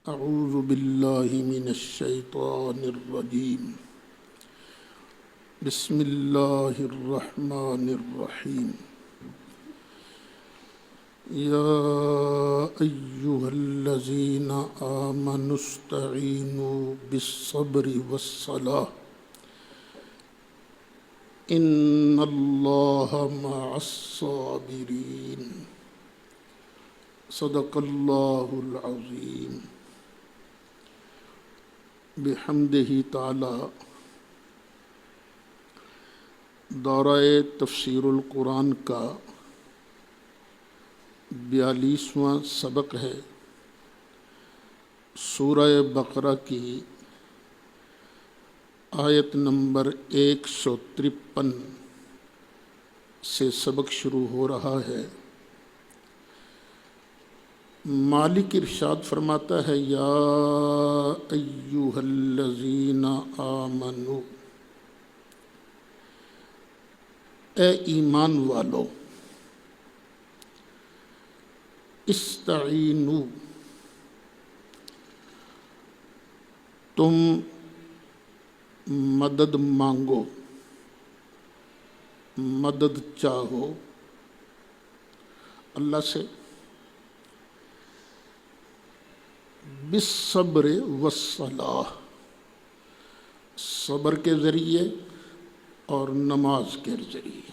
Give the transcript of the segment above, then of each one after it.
اعوذ باللہ من الشیطان الرجیم بسم اللہ الرحمن الرحیم یا ایہا الذین آمنوا استعینوا بالصبر والصلاة ان اللہ مع الصابرین صدق اللہ العظیم بحمدہ تعالی دورہ تفسیر القرآن کا 42واں سبق ہے۔ سورہ بقرہ کی آیت نمبر 153 سے سبق شروع ہو رہا ہے۔ مالک ارشاد فرماتا ہے یا ایہا الذین آمنو، اے ایمان والو، استعینوا، تم مدد مانگو، مدد چاہو اللہ سے، بالصبر والصلاة، صبر کے ذریعے اور نماز کے ذریعے۔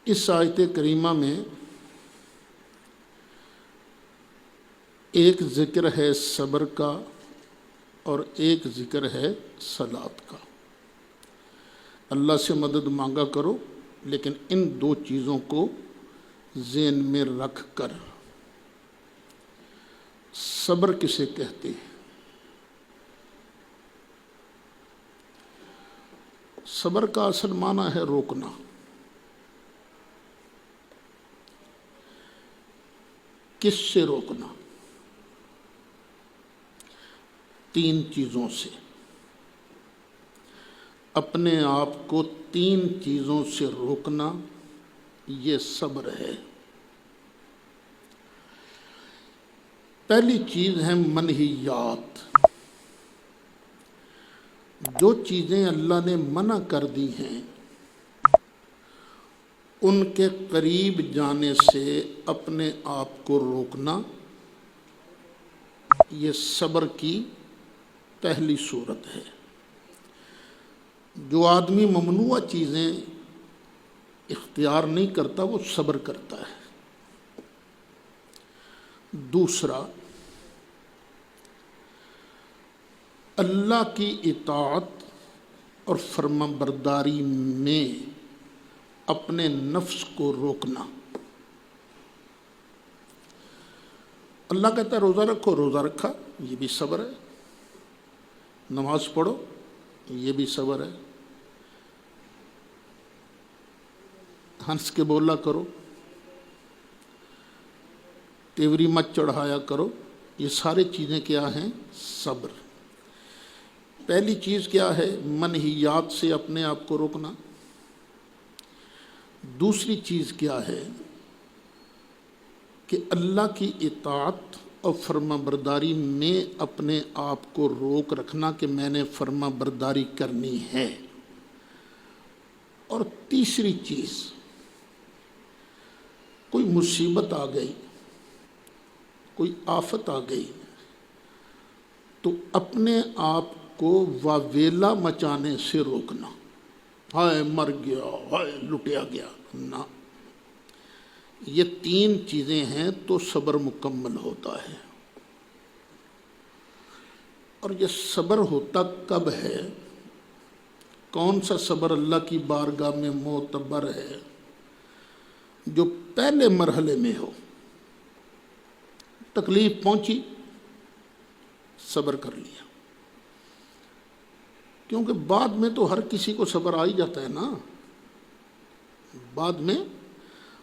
اس آیت کریمہ میں ایک ذکر ہے صبر کا اور ایک ذکر ہے صلاۃ کا۔ اللہ سے مدد مانگا کرو، لیکن ان دو چیزوں کو ذہن میں رکھ کر۔ صبر کسے کہتے ہیں؟ صبر کا اصل معنی ہے روکنا۔ کس سے روکنا؟ تین چیزوں سے۔ اپنے آپ کو تین چیزوں سے روکنا، یہ صبر ہے۔ پہلی چیز ہے منہیات، جو چیزیں اللہ نے منع کر دی ہیں ان کے قریب جانے سے اپنے آپ کو روکنا، یہ صبر کی پہلی صورت ہے۔ جو آدمی ممنوع چیزیں اختیار نہیں کرتا وہ صبر کرتا ہے۔ دوسرا، اللہ کی اطاعت اور فرما برداری میں اپنے نفس کو روکنا۔ اللہ کہتا ہے روزہ رکھو، روزہ رکھا، یہ بھی صبر ہے۔ نماز پڑھو، یہ بھی صبر ہے۔ ہنس کے بولا کرو، تیوری مت چڑھایا کرو، یہ ساری چیزیں کیا ہیں؟ صبر۔ پہلی چیز کیا ہے؟ منہیات سے اپنے آپ کو روکنا۔ دوسری چیز کیا ہے کہ اللہ کی اطاعت اور فرما برداری میں اپنے آپ کو روک رکھنا کہ میں نے فرما برداری کرنی ہے۔ اور تیسری چیز، کوئی مصیبت آ گئی، کوئی آفت آ گئی تو اپنے آپ کو واویلا مچانے سے روکنا، ہائے مر گیا، ہائے لٹیا گیا، نہ۔ یہ تین چیزیں ہیں تو صبر مکمل ہوتا ہے۔ اور یہ صبر ہوتا کب ہے؟ کون سا صبر اللہ کی بارگاہ میں معتبر ہے؟ جو پہلے مرحلے میں ہو، تکلیف پہنچی، صبر کر لیا۔ کیونکہ بعد میں تو ہر کسی کو صبر آ ہی جاتا ہے نا، بعد میں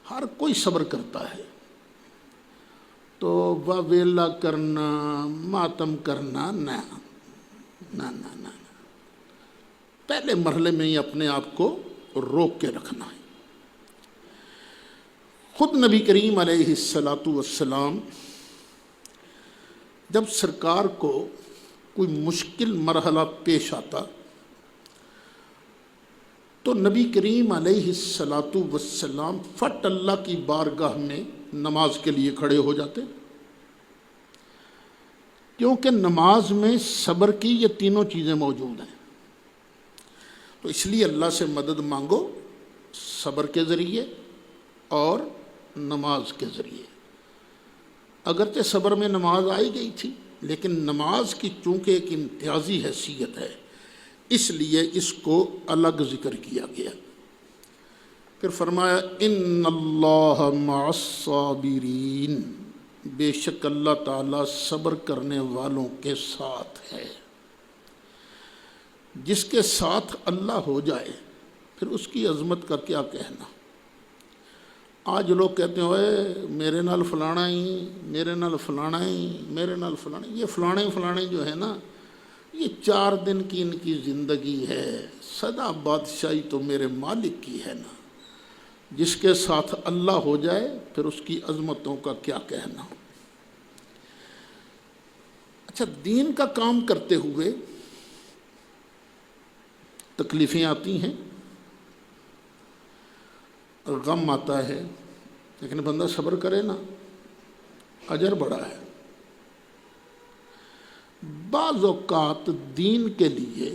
ہر کوئی صبر کرتا ہے۔ تو واویلا کرنا، ماتم کرنا، نہ نہ نہ نہ، پہلے مرحلے میں ہی اپنے آپ کو روک کے رکھنا ہے۔ خود نبی کریم علیہ الصلاۃ والسلام جب سرکار کو کوئی مشکل مرحلہ پیش آتا تو نبی کریم علیہ الصلاۃ والسلام فٹ اللہ کی بارگاہ میں نماز کے لیے کھڑے ہو جاتے، کیونکہ نماز میں صبر کی یہ تینوں چیزیں موجود ہیں۔ تو اس لیے اللہ سے مدد مانگو صبر کے ذریعے اور نماز کے ذریعے۔ اگرچہ صبر میں نماز آئی گئی تھی، لیکن نماز کی چونکہ ایک امتیازی حیثیت ہے، اس لیے اس کو الگ ذکر کیا گیا۔ پھر فرمایا ان اللہ مع الصابرین، بے شک اللہ تعالیٰ صبر کرنے والوں کے ساتھ ہے۔ جس کے ساتھ اللہ ہو جائے پھر اس کی عظمت کا کیا کہنا۔ آج لوگ کہتے ہیں اوے میرے نال فلانا ہی، میرے نال فلانا ہی، میرے نال فلانا ہی۔ یہ فلانے جو ہے نا، یہ 4 دن کی ان کی زندگی ہے، سدا بادشاہی تو میرے مالک کی ہے نا۔ جس کے ساتھ اللہ ہو جائے پھر اس کی عظمتوں کا کیا کہنا۔ اچھا، دین کا کام کرتے ہوئے تکلیفیں آتی ہیں، غم آتا ہے، لیکن بندہ صبر کرے نا، اجر بڑا ہے۔ بعض اوقات دین کے لیے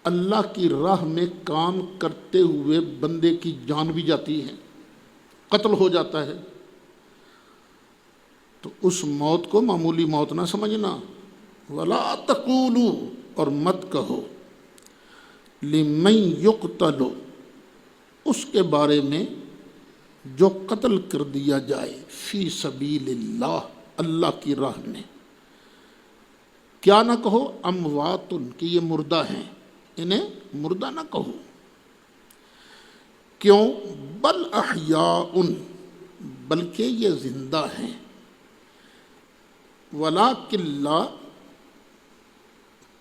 اللہ کی راہ میں کام کرتے ہوئے بندے کی جان بھی جاتی ہے، قتل ہو جاتا ہے، تو اس موت کو معمولی موت نہ سمجھنا۔ وَلَا تَقُولُوا، اور مت کہو، لِمَن يُقْتَلُ، اس کے بارے میں جو قتل کر دیا جائے، فی سبیل اللہ، اللہ کی راہ میں۔ کیا نہ کہو، اموات، کہ یہ مردہ ہیں، انہیں مردہ نہ کہو۔ کیوں؟ بل احیاء، بلکہ یہ زندہ ہیں۔ ولیکن لا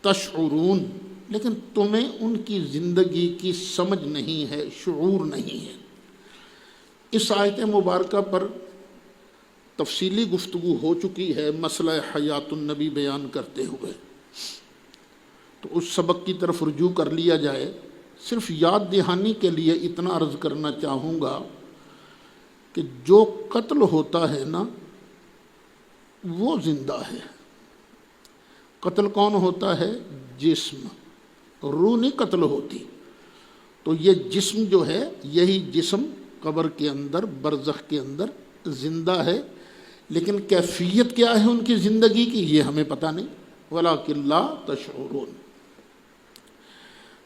تشعرون، لیکن تمہیں ان کی زندگی کی سمجھ نہیں ہے، شعور نہیں ہے۔ اس آیت مبارکہ پر تفصیلی گفتگو ہو چکی ہے مسئلہ حیات النبی بیان کرتے ہوئے، تو اس سبق کی طرف رجوع کر لیا جائے۔ صرف یاد دہانی کے لیے اتنا عرض کرنا چاہوں گا کہ جو قتل ہوتا ہے نا وہ زندہ ہے۔ قتل کون ہوتا ہے؟ جسم، روح نہیں قتل ہوتی۔ تو یہ جسم جو ہے، یہی جسم قبر کے اندر، برزخ کے اندر زندہ ہے، لیکن کیفیت کیا ہے ان کی زندگی کی یہ ہمیں پتہ نہیں۔ وَلَٰكِن لَا تَشْعُرُونَ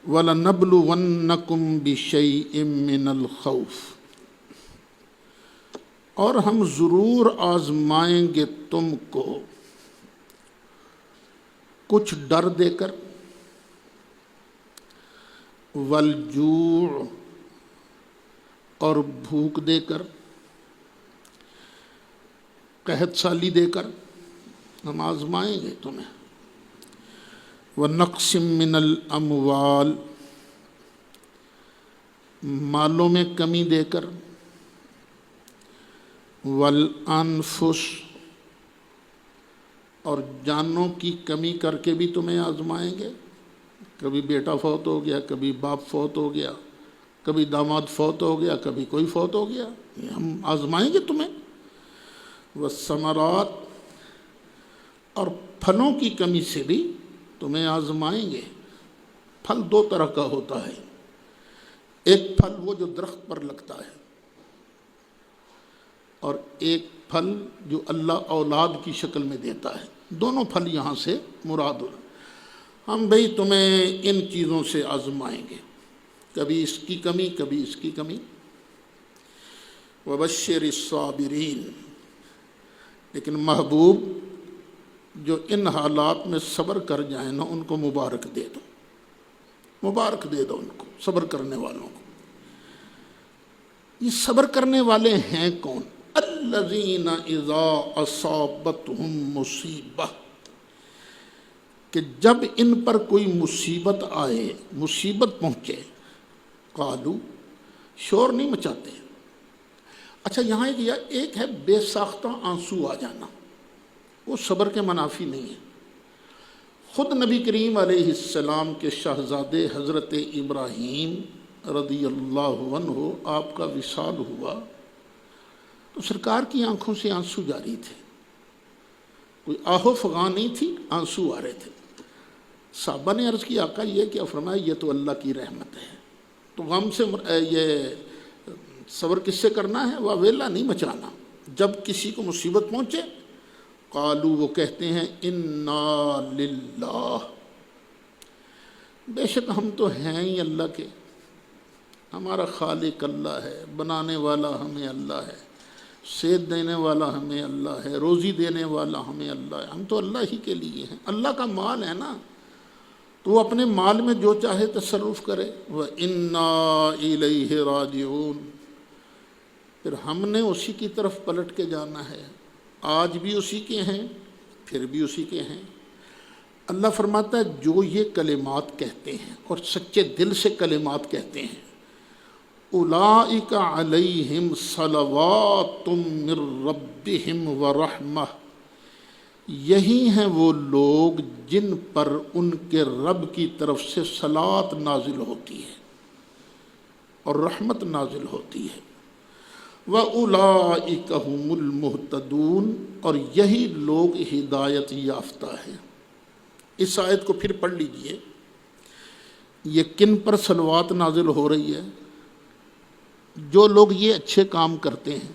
وَلَنَبْلُوَنَّكُمْ بِشَيْءٍ مِّنَ الْخَوْفِ، اور ہم ضرور آزمائیں گے تم کو کچھ ڈر دے کر، والجوع، اور بھوک دے کر، قحط سالی دے کر ہم آزمائیں گے تمہیں۔ ونقص من الاموال، مالوں میں کمی دے کر، والانفس، اور جانوں کی کمی کر کے بھی تمہیں آزمائیں گے۔ کبھی بیٹا فوت ہو گیا، کبھی باپ فوت ہو گیا، کبھی داماد فوت ہو گیا، کبھی کوئی فوت ہو گیا، یہ ہم آزمائیں گے تمہیں۔ والثمرات، اور پھلوں کی کمی سے بھی تمہیں آزمائیں گے۔ پھل 2 طرح کا ہوتا ہے، ایک پھل وہ جو درخت پر لگتا ہے، اور ایک پھل جو اللہ اولاد کی شکل میں دیتا ہے۔ دونوں پھل یہاں سے مراد ہو۔ ہم بھئی تمہیں ان چیزوں سے آزمائیں گے، کبھی اس کی کمی، کبھی اس کی کمی۔ وبشر الصابرین، لیکن محبوب جو ان حالات میں صبر کر جائیں نا، ان کو مبارک دے دو، مبارک دے دو ان کو، صبر کرنے والوں کو۔ یہ صبر کرنے والے ہیں کون؟ الذین اذا اصابتہم مصیبہ، کہ جب ان پر کوئی مصیبت آئے، مصیبت پہنچے، قالو، شور نہیں مچاتے۔ اچھا، یہاں ایک ہے بے ساختہ آنسو آ جانا، وہ صبر کے منافی نہیں ہے۔ خود نبی کریم علیہ السلام کے شہزادے حضرت ابراہیم رضی اللہ عنہ آپ کا وصال ہوا تو سرکار کی آنکھوں سے آنسو جاری تھے، کوئی آہو فغاں نہیں تھی، آنسو آ رہے تھے۔ صحابہ نے عرض کی آقا یہ کیا؟ فرمایا یہ تو اللہ کی رحمت ہے، تو غم سے یہ صبر کس سے کرنا ہے؟ واویلا نہیں مچانا۔ جب کسی کو مصیبت پہنچے قالو، وہ کہتے ہیں انا للہ، بے شک ہم تو ہیں ہی اللہ کے، ہمارا خالق اللہ ہے، بنانے والا ہمیں اللہ ہے، صحت دینے والا ہمیں اللہ ہے، روزی دینے والا ہمیں اللہ ہے، ہم تو اللہ ہی کے لیے ہیں۔ اللہ کا مال ہے نا، تو وہ اپنے مال میں جو چاہے تصرف کرے۔ وَإِنَّا إِلَيْهِ رَاجِعُونَ، پھر ہم نے اسی کی طرف پلٹ کے جانا ہے، آج بھی اسی کے ہیں، پھر بھی اسی کے ہیں۔ اللہ فرماتا ہے جو یہ کلمات کہتے ہیں اور سچے دل سے کلمات کہتے ہیں، اولئک علیہم صلوات من ربہم ورحمہ، یہی ہیں وہ لوگ جن پر ان کے رب کی طرف سے صلاۃ نازل ہوتی ہے اور رحمت نازل ہوتی ہے۔ وَأُولَئِكَ هُمُ الْمُهْتَدُونَ، اور یہی لوگ ہدایت یافتہ ہیں۔ اس آیت کو پھر پڑھ لیجئے، یہ کن پر صلوات نازل ہو رہی ہے؟ جو لوگ یہ اچھے کام کرتے ہیں۔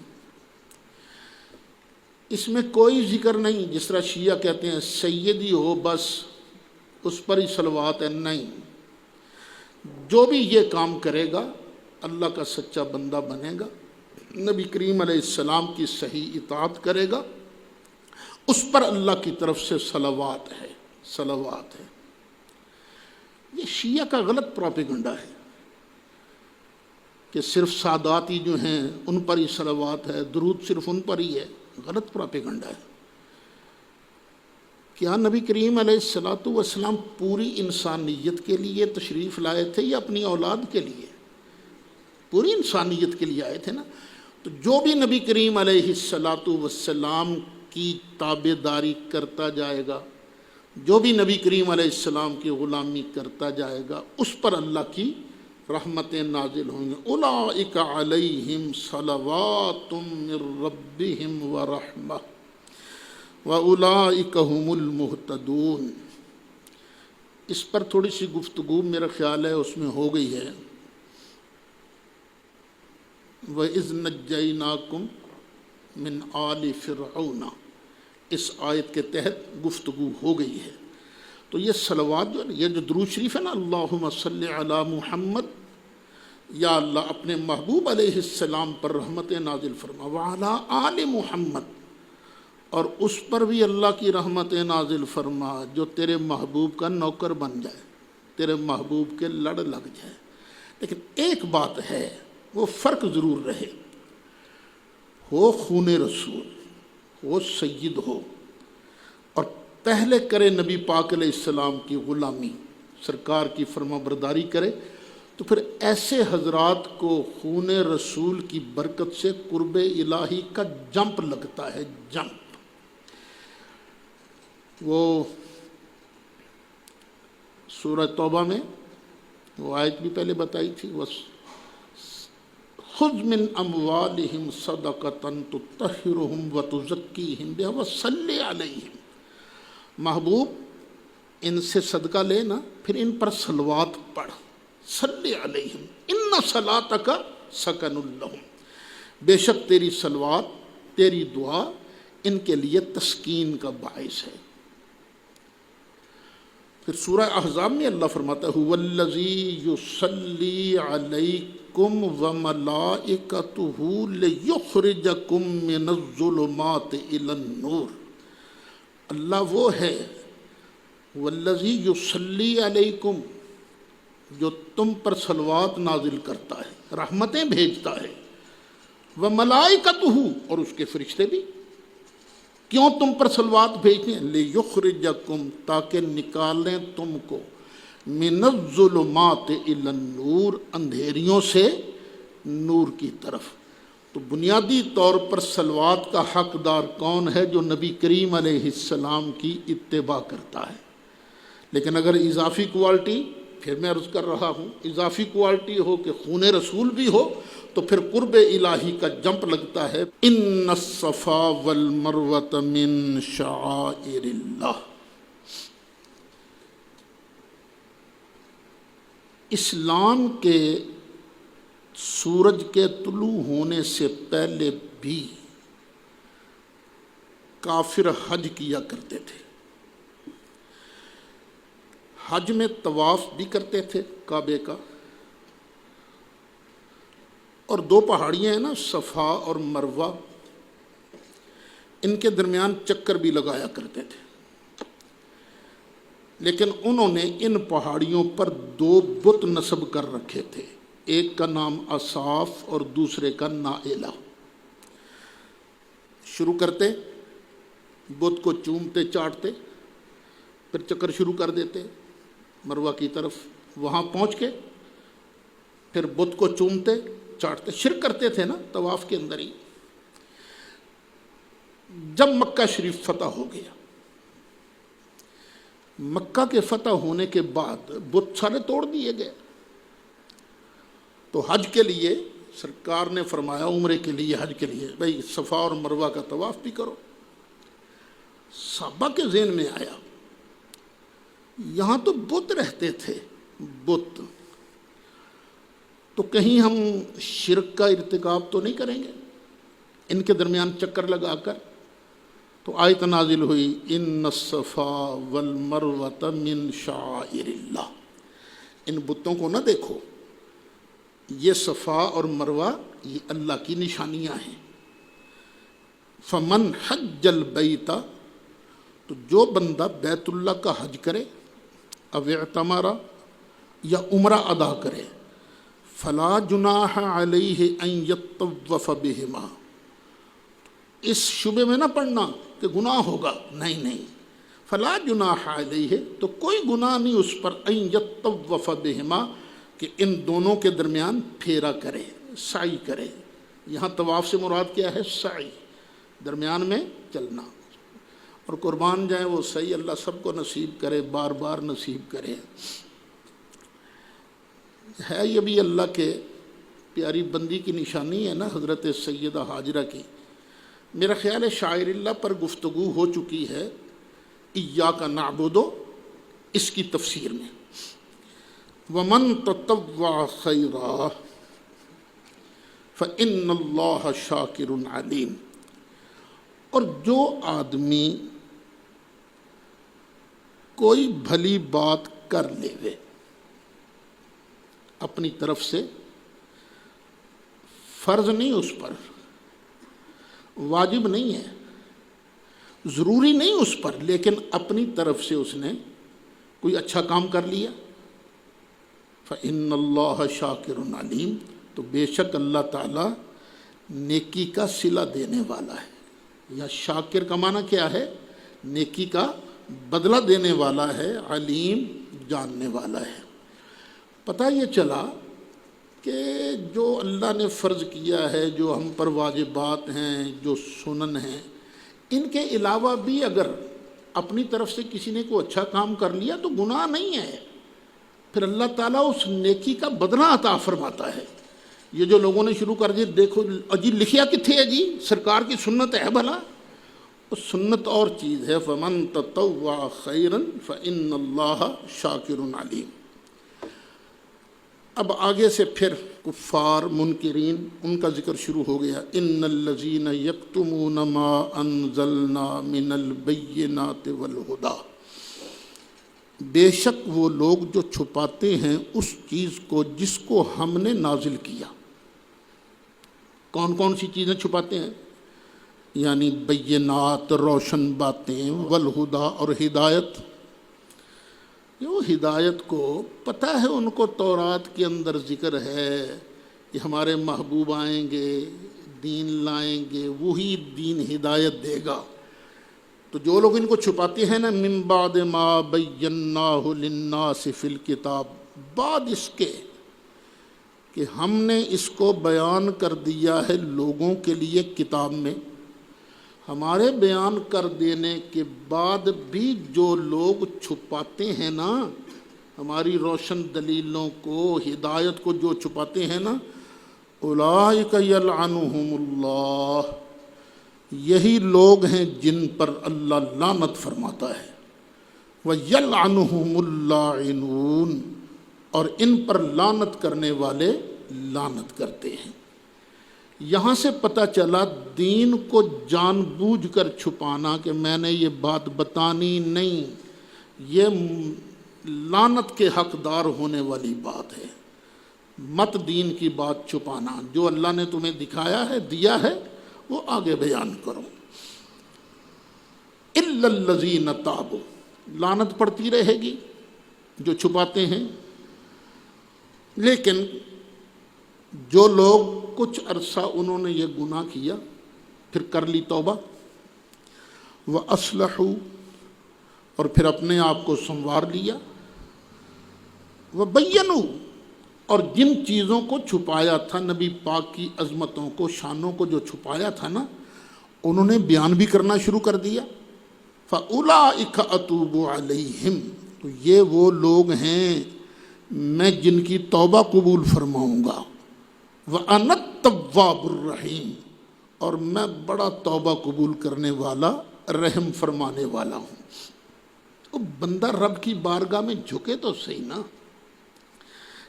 اس میں کوئی ذکر نہیں جس طرح شیعہ کہتے ہیں سیدی ہو بس اس پر ہی صلوات ہے، نہیں، جو بھی یہ کام کرے گا اللہ کا سچا بندہ بنے گا، نبی کریم علیہ السلام کی صحیح اطاعت کرے گا، اس پر اللہ کی طرف سے صلوات ہے، صلوات ہے۔ یہ شیعہ کا غلط پروپیگنڈا ہے کہ صرف ساداتی جو ہیں ان پر ہی صلوات ہے، درود صرف ان پر ہی ہے، غلط پروپیگنڈا ہے۔ کیا نبی کریم علیہ السلام پوری انسانیت کے لیے تشریف لائے تھے یا اپنی اولاد کے لیے؟ پوری انسانیت کے لیے آئے تھے نا۔ تو جو بھی نبی کریم علیہ السلام کی تابع داری کرتا جائے گا، جو بھی نبی کریم علیہ السلام کی غلامی کرتا جائے گا، اس پر اللہ کی رحمتیں نازل ہوں گی۔ اولئک علیہم صلوات من ربہم ورحمہ واولئک هم المہتدون۔ اس پر تھوڑی سی گفتگو میرا خیال ہے اس میں ہو گئی ہے۔ وَإِذْ نَجَّيْنَاكُمْ مِنْ آلِ فِرْعَوْنَ، اس آیت کے تحت گفتگو ہو گئی ہے۔ تو یہ صلوات جو ہے، یہ جو درود شریف ہے نا، اللہم صلی علی محمد، یا اللہ اپنے محبوب علیہ السلام پر رحمت نازل فرما، وعلی آل محمد، اور اس پر بھی اللہ کی رحمت نازل فرما جو تیرے محبوب کا نوکر بن جائے، تیرے محبوب کے لڑ لگ جائے۔ لیکن ایک بات ہے، وہ فرق ضرور رہے، ہو خون رسول، ہو سید ہو، اور پہلے کرے نبی پاک علیہ السلام کی غلامی، سرکار کی فرما برداری کرے، تو پھر ایسے حضرات کو خون رسول کی برکت سے قرب الہی کا جمپ لگتا ہے، جمپ۔ وہ سورہ توبہ میں وہ آیت بھی پہلے بتائی تھی، خُذْ مِنْ أَمْوَالِهِمْ صَدَقَةً تُطَهِّرُهُمْ وَتُزَكِّيهِمْ بِهَا وَصَلِّ عَلَيْهِمْ، محبوب ان سے صدقہ لینا، پھر ان پر صلوات پڑھ، صلی علیہم ان صلاتک سکن لہم، بے شک تیری صلوات، تیری دعا ان کے لیے تسکین کا باعث ہے۔ پھر سورہ احزاب میں اللہ فرماتا ہے هُوَ الَّذِي يُصَلِّي عَلَيْكُمْ وَمَلَائِكَتُهُ لِيُخْرِجَكُمْ مِنَ الظُّلُمَاتِ إِلَى النُّورِ، اللہ وہ ہے وَالَّذِي يُصَلِّي عَلَيْكُمْ، جو تم پر صلوات نازل کرتا ہے، رحمتیں بھیجتا ہے، وَمَلَائِكَتُهُ، اور اس کے فرشتے بھی۔ کیوں تم پر صلوات بھیجتے ہیں؟ لِيُخْرِجَكُمْ، تاکہ نکالیں تم کو، مِنَ الظُّلُمَاتِ إِلَى النُّورِ، اندھیریوں سے نور کی طرف۔ تو بنیادی طور پر صلوات کا حقدار کون ہے؟ جو نبی کریم علیہ السلام کی اتباع کرتا ہے۔ لیکن اگر اضافی کوالٹی، پھر میں عرض کر رہا ہوں، اضافی کوالٹی ہو کہ خون رسول بھی ہو، تو پھر قرب الہی کا جمپ لگتا ہے۔ ان الصفا والمروۃ من شعائر اللہ۔ اسلام کے سورج کے طلوع ہونے سے پہلے بھی کافر حج کیا کرتے تھے۔ حج میں طواف بھی کرتے تھے کعبے کا، اور دو پہاڑیاں ہیں نا، صفا اور مروہ، ان کے درمیان چکر بھی لگایا کرتے تھے۔ لیکن انہوں نے ان پہاڑیوں پر دو بت نصب کر رکھے تھے، ایک کا نام اصاف اور دوسرے کا نائلہ۔ شروع کرتے، بت کو چومتے چاٹتے، پھر چکر شروع کر دیتے مروہ کی طرف، وہاں پہنچ کے پھر بت کو چومتے چاٹتے، شرک کرتے تھے نا طواف کے اندر ہی۔ جب مکہ شریف فتح ہو گیا، مکہ کے فتح ہونے کے بعد بت سارے توڑ دیے گئے، تو حج کے لیے سرکار نے فرمایا، عمرے کے لیے، حج کے لیے، بھائی صفا اور مروہ کا طواف بھی کرو۔ صحابہ کے ذہن میں آیا، یہاں تو بت رہتے تھے، بت، تو کہیں ہم شرک کا ارتکاب تو نہیں کریں گے ان کے درمیان چکر لگا کر؟ تو آیت نازل ہوئی، ان الصفا والمروۃ من شعائر اللہ۔ ان بتوں کو نہ دیکھو، یہ صفا اور مروہ یہ اللہ کی نشانیاں ہیں۔ فمن حج البیت، تو جو بندہ بیت اللہ کا حج کرے، او اعتمر، یا عمرہ ادا کرے، فلا جناح علیہ ان یطوف بہما۔ اس شبے میں نہ پڑنا کہ گناہ ہوگا، نہیں نہیں، فلا جناح علیہ، تو کوئی گناہ نہیں اس پر، ان یطوف بہما، کہ ان دونوں کے درمیان پھیرا کرے، سعی کرے۔ یہاں طواف سے مراد کیا ہے؟ سعی، درمیان میں چلنا۔ اور قربان جائیں وہ صحیح، اللہ سب کو نصیب کرے، بار بار نصیب کرے۔ ہے یہ بھی اللہ کے پیاری بندی کی نشانی ہے نا، حضرت سیدہ ہاجرہ کی۔ میرا خیال ہے شاعر اللہ پر گفتگو ہو چکی ہے، ایاک نعبد، اس کی تفسیر میں۔ وَمَن تَطَوَّعَ خَيْرًا فَإِنَّ اللَّهَ شَاكِرٌ عَلِيمٌ۔ اور جو آدمی کوئی بھلی بات کر لے وے اپنی طرف سے، فرض نہیں اس پر، واجب نہیں ہے، ضروری نہیں اس پر، لیکن اپنی طرف سے اس نے کوئی اچھا کام کر لیا، فَإِنَّ اللَّهَ شَاكِرٌ عَلِيمٌ، تو بے شک اللہ تعالیٰ نیکی کا صلہ دینے والا ہے۔ یا شاکر کا معنی کیا ہے؟ نیکی کا بدلہ دینے والا ہے، علیم جاننے والا ہے۔ پتہ یہ چلا کہ جو اللہ نے فرض کیا ہے، جو ہم پر واجبات ہیں، جو سنن ہیں، ان کے علاوہ بھی اگر اپنی طرف سے کسی نے کوئی اچھا کام کر لیا تو گناہ نہیں ہے، پھر اللہ تعالیٰ اس نیکی کا بدلہ عطا فرماتا ہے۔ یہ جو لوگوں نے شروع کر دیا، دیکھو اجی لکھیا کتھے ہے جی، سرکار کی سنت ہے بھلا، وہ سنت اور چیز ہے۔ فمن تطوع خیرا فإن اللہ شاکر علیم۔ اب آگے سے پھر کفار منکرین ان کا ذکر شروع ہو گیا۔ ان الذین یکتمون ما انزلنا من البینات والہدی، بے شک وہ لوگ جو چھپاتے ہیں اس چیز کو جس کو ہم نے نازل کیا۔ کون کون سی چیزیں چھپاتے ہیں؟ یعنی بینات، روشن باتیں، والہدی، اور ہدایت۔ جو ہدایت کو پتہ ہے ان کو تورات کے اندر ذکر ہے کہ ہمارے محبوب آئیں گے، دین لائیں گے، وہی دین ہدایت دے گا۔ تو جو لوگ ان کو چھپاتے ہیں نا، من بعد ما بیناہ للناس فی الکتاب، بعد اس کے کہ ہم نے اس کو بیان کر دیا ہے لوگوں کے لیے کتاب میں، ہمارے بیان کر دینے کے بعد بھی جو لوگ چھپاتے ہیں نا ہماری روشن دلیلوں کو، ہدایت کو جو چھپاتے ہیں نا، اولئک یلعنہم اللہ، یہی لوگ ہیں جن پر اللہ لعنت فرماتا ہے، وَيَلْعَنُهُمُ اللَّاعِنُونَ، اور ان پر لعنت کرنے والے لعنت کرتے ہیں۔ یہاں سے پتہ چلا دین کو جان بوجھ کر چھپانا کہ میں نے یہ بات بتانی نہیں، یہ لعنت کے حقدار ہونے والی بات ہے۔ مت دین کی بات چھپانا، جو اللہ نے تمہیں دکھایا ہے، دیا ہے، وہ آگے بیان کرو۔ إِلَّا الَّذِينَ تَابُوا، لعنت پڑتی رہے گی جو چھپاتے ہیں، لیکن جو لوگ کچھ عرصہ انہوں نے یہ گناہ کیا، پھر کر لی توبہ، وَأَصْلَحُوا، اور پھر اپنے آپ کو سنوار لیا، وَبَيَّنُوا، اور جن چیزوں کو چھپایا تھا، نبی پاک کی عظمتوں کو، شانوں کو جو چھپایا تھا نا، انہوں نے بیان بھی کرنا شروع کر دیا، فَأُولَئِكَ أَتُوبُ عَلَيْهِمْ، تو یہ وہ لوگ ہیں میں جن کی توبہ قبول فرماؤں گا، وَأَنَا التَّوَّابُ الرَّحِيمُ، اور میں بڑا توبہ قبول کرنے والا، رحم فرمانے والا ہوں۔ تو بندہ رب کی بارگاہ میں جھکے تو صحیح نا،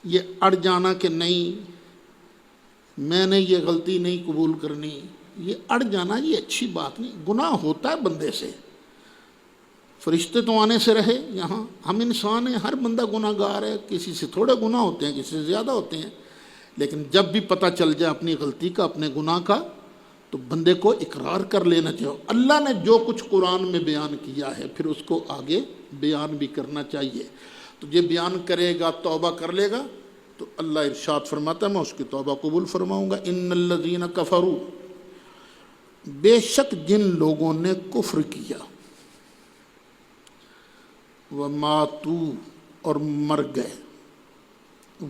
یہ اڑ جانا کہ نہیں میں نے یہ غلطی نہیں قبول کرنی، یہ اڑ جانا یہ اچھی بات نہیں۔ گناہ ہوتا ہے بندے سے، فرشتے تو آنے سے رہے یہاں، ہم انسان ہیں، ہر بندہ گناہ گار ہے، کسی سے تھوڑے گناہ ہوتے ہیں، کسی سے زیادہ ہوتے ہیں، لیکن جب بھی پتہ چل جائے اپنی غلطی کا، اپنے گناہ کا، تو بندے کو اقرار کر لینا چاہیے۔ اللہ نے جو کچھ قرآن میں بیان کیا ہے پھر اس کو آگے بیان بھی کرنا چاہیے۔ تو یہ بیان کرے گا، توبہ کر لے گا، تو اللہ ارشاد فرماتا ہے میں اس کی توبہ قبول فرماؤں گا۔ ان الذین کفروا، بے شک جن لوگوں نے کفر کیا، وماتوا، اور مر گئے،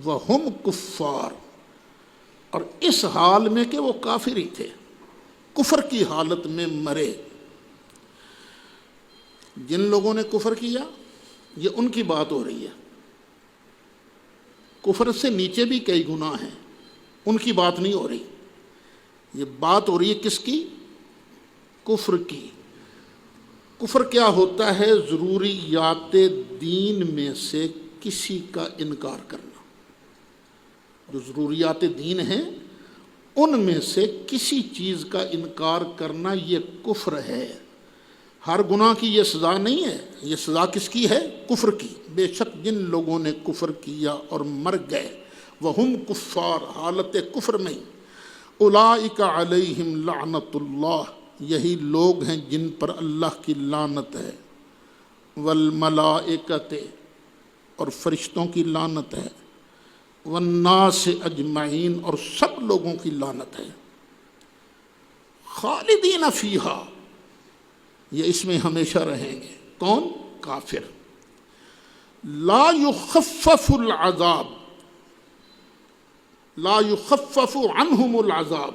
وہم کفار، اور اس حال میں کہ وہ کافر ہی تھے، کفر کی حالت میں مرے۔ جن لوگوں نے کفر کیا یہ ان کی بات ہو رہی ہے، کفر سے نیچے بھی کئی گناہ ہیں، ان کی بات نہیں ہو رہی، یہ بات ہو رہی ہے کس کی؟ کفر کی۔ کفر کیا ہوتا ہے؟ ضروریات دین میں سے کسی کا انکار کرنا۔ جو ضروریات دین ہیں ان میں سے کسی چیز کا انکار کرنا یہ کفر ہے۔ ہر گناہ کی یہ سزا نہیں ہے، یہ سزا کس کی ہے؟ کفر کی۔ بے شک جن لوگوں نے کفر کیا اور مر گئے، وہم کفار، حالت کفر میں، اولئک علیہم لعنت اللہ، یہی لوگ ہیں جن پر اللہ کی لعنت ہے، والملائکۃ، اور فرشتوں کی لعنت ہے، والناس اجمعین، اور سب لوگوں کی لعنت ہے، خالدین فیہا، یہ اس میں ہمیشہ رہیں گے۔ کون؟ کافر۔ لا یخفف العذاب، لا یخفف عنہم العذاب،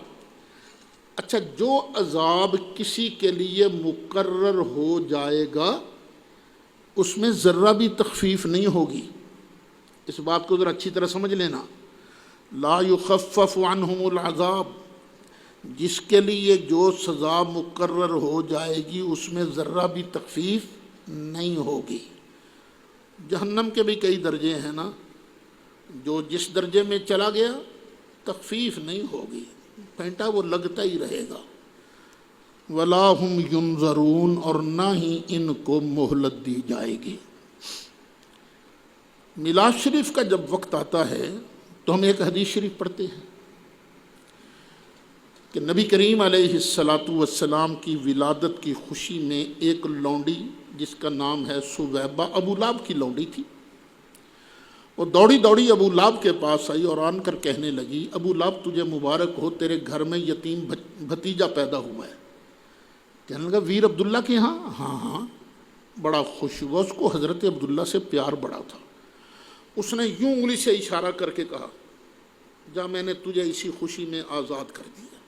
اچھا جو عذاب کسی کے لیے مقرر ہو جائے گا اس میں ذرہ بھی تخفیف نہیں ہوگی، اس بات کو ذرا اچھی طرح سمجھ لینا۔ لا یخفف عنہم العذاب، جس کے لیے جو سزا مقرر ہو جائے گی اس میں ذرہ بھی تخفیف نہیں ہوگی۔ جہنم کے بھی کئی درجے ہیں نا، جو جس درجے میں چلا گیا تخفیف نہیں ہوگی، پھینٹا وہ لگتا ہی رہے گا۔ ولا ہم ینظرون، اور نہ ہی ان کو مہلت دی جائے گی۔ میلاد شریف کا جب وقت آتا ہے تو ہم ایک حدیث شریف پڑھتے ہیں کہ نبی کریم علیہ السلام کی ولادت کی خوشی میں ایک لونڈی جس کا نام ہے سویبہ، ابو لہب کی لونڈی تھی، وہ دوڑی دوڑی ابو لہب کے پاس آئی اور آن کر کہنے لگی، ابو لہب تجھے مبارک ہو، تیرے گھر میں یتیم بھتیجا پیدا ہوا ہے۔ کہنے لگا ویر عبداللہ کے ہاں؟ ہاں ہاں۔ بڑا خوش ہوا، اس کو حضرت عبداللہ سے پیار بڑا تھا۔ اس نے یوں انگلی سے اشارہ کر کے کہا جا میں نے تجھے اسی خوشی میں آزاد کر دیا۔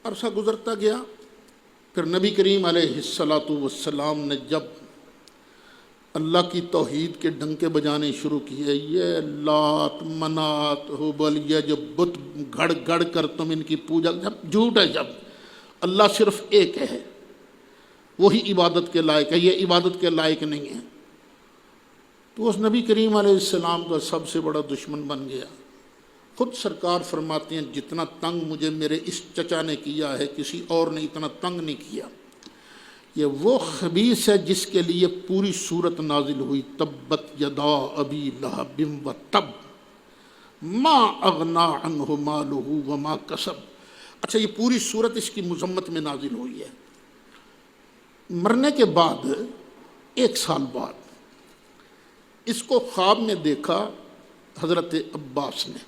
عرصہ گزرتا گیا، پھر نبی کریم علیہ الصلاۃ والسلام نے جب اللہ کی توحید کے ڈنکے بجانے شروع کیے، یہ لات منات ہبل، یہ جو بت گھڑ گھڑ کر تم ان کی پوجا، جب جھوٹ ہے، جب اللہ صرف ایک ہے، وہی عبادت کے لائق ہے، یہ عبادت کے لائق نہیں ہے، تو اس نبی کریم علیہ السلام کا سب سے بڑا دشمن بن گیا۔ خود سرکار فرماتے ہیں جتنا تنگ مجھے میرے اس چچا نے کیا ہے کسی اور نے اتنا تنگ نہیں کیا۔ یہ وہ خبیث ہے جس کے لیے پوری سورت نازل ہوئی، تبت یدا ابی لہب و تب ما اغنا عنہ مالہ وما کسب۔ اچھا، یہ پوری سورت اس کی مذمت میں نازل ہوئی ہے۔ مرنے کے بعد 1 سال بعد اس کو خواب میں دیکھا حضرت عباس نے،